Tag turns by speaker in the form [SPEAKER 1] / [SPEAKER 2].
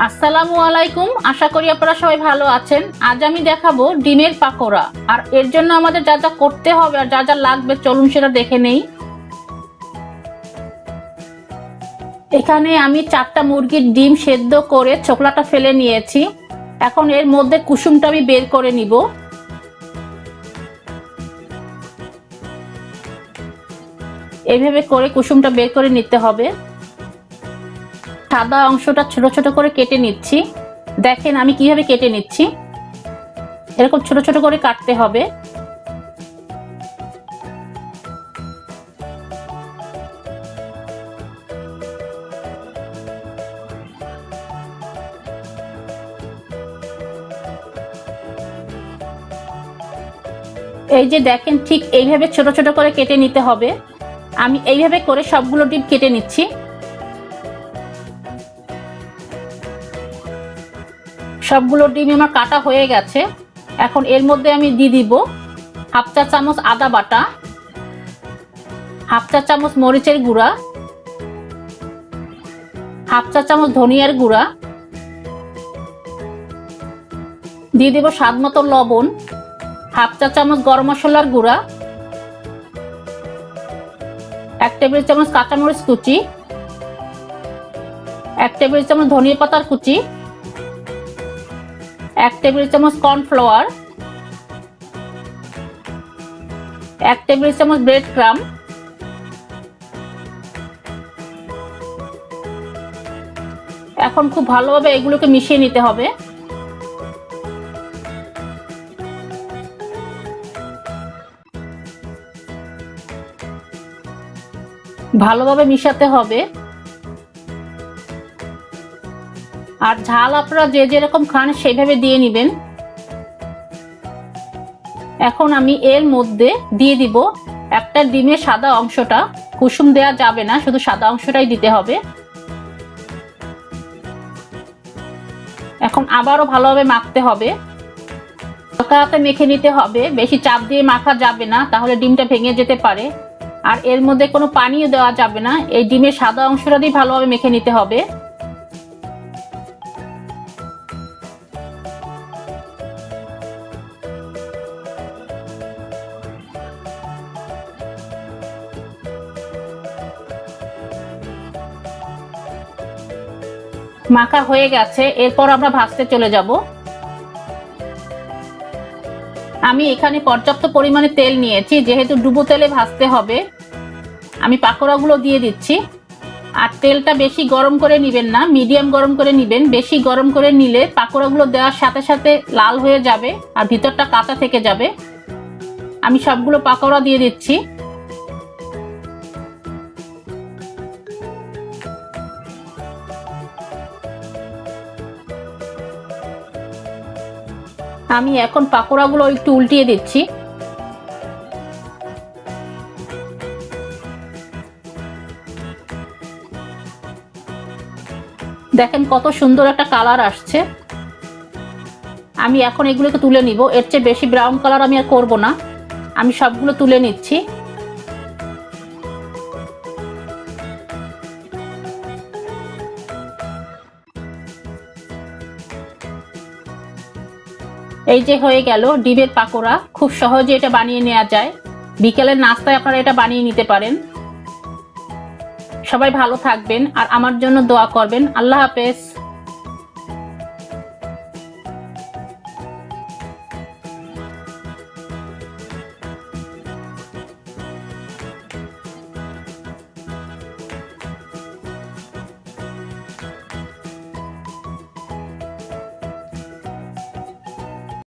[SPEAKER 1] আসসালামু আলাইকুম, আশা করি আপনারা সবাই ভালো আছেন। আজ আমি দেখাবো ডিমের পাকোড়া। আর এর জন্য আমাদের যা যা করতে হবে আর যা যা লাগবে চলুন সেটা দেখে নেই। এখানে আমি 4টা মুরগির ডিম সেদ্ধ করে ছোকলাটা ফেলে নিয়েছি। এখন এর মধ্যে কুসুমটা আমি বের করে নিব। এইভাবে করে কুসুমটা বের করে নিতে হবে। সাদা অংশটা ছোট ছোট করে কেটে নিচ্ছি। দেখেন আমি কিভাবে কেটে নিচ্ছি। এরকম ছোট ছোট করে কাটতে হবে। এই যে দেখেন ঠিক এইভাবে ছোট ছোট করে কেটে নিতে হবে। আমি এইভাবে করে সবগুলো ডিম কেটে নিচ্ছি। সবগুলো ডিম আমার কাটা হয়ে গেছে। এখন এর মধ্যে আমি দিয়ে দিব হাফ চা চামচ আদা বাটা, হাফ চা চামচ মরিচের গুঁড়া, হাফ চা চামচ ধনিয়ার গুঁড়া, দিয়ে দিব স্বাদ মতো লবণ, হাফ চা চামচ গরম মশলার গুঁড়া, 1 টেবিল চামচ কাঁচামরিচ কুচি, 1 টেবিল চামচ ধনিয়া পাতার কুচি, 1 টেবিল চামচ কর্নফ্লাওয়ার, 1 টেবিল চামচ ব্রেড ক্রাম, এখন খুব ভালোভাবে এগুলোকে মিশিয়ে নিতে হবে। ভালোভাবে মিশাতে হবে। আর ঝাল আপনারা যে যেরকম খান সেইভাবে দিয়ে নেবেন। এখন আমি এর মধ্যে দিয়ে দিব একটা ডিমের সাদা অংশটা। কুসুম দেওয়া যাবে না, শুধু সাদা অংশটাই দিতে হবে। এখন আবারও ভালোভাবে মাখতে হবে। হালকা হাতে মেখে নিতে হবে, বেশি চাপ দিয়ে মাখা যাবে না, তাহলে ডিমটা ভেঙে যেতে পারে। আর এর মধ্যে কোনো পানিও দেওয়া যাবে না, এই ডিমের সাদা অংশটা দিয়ে ভালোভাবে মেখে নিতে হবে। মাখা হয়ে গেছে, এরপর আমরা ভাজতে চলে যাব। আমি এখানে পর্যাপ্ত পরিমাণে তেল নিয়েছি, যেহেতু ডুবো তেলে ভাজতে হবে। আমি পাকোড়াগুলো দিয়ে দিচ্ছি। আর তেলটা বেশি গরম করে নেবেন না, মিডিয়াম গরম করে নেবেন। বেশি গরম করে নিলে পাকোড়াগুলো দেওয়ার সাথে সাথে লাল হয়ে যাবে আর ভিতরটা কাঁচা থেকে যাবে। আমি সবগুলো পাকোড়া দিয়ে দিচ্ছি। আমি এখন পাকোড়াগুলো একটু উল্টিয়ে দিচ্ছি। দেখেন কত সুন্দর একটা কালার আসছে। আমি এখন এগুলোকে তুলে নিব। এর চেয়ে বেশি ব্রাউন কালার আমি আর করব না। আমি সবগুলো তুলে নিচ্ছি। এই যে হয়ে গেল ডিমের পাকোড়া। খুব সহজে এটা বানিয়ে নেওয়া যায়। বিকেলের নাস্তায় আপনারা এটা বানিয়ে নিতে পারেন। সবাই ভালো থাকবেন আর আমার জন্য দোয়া করবেন। আল্লাহ হাফেজ।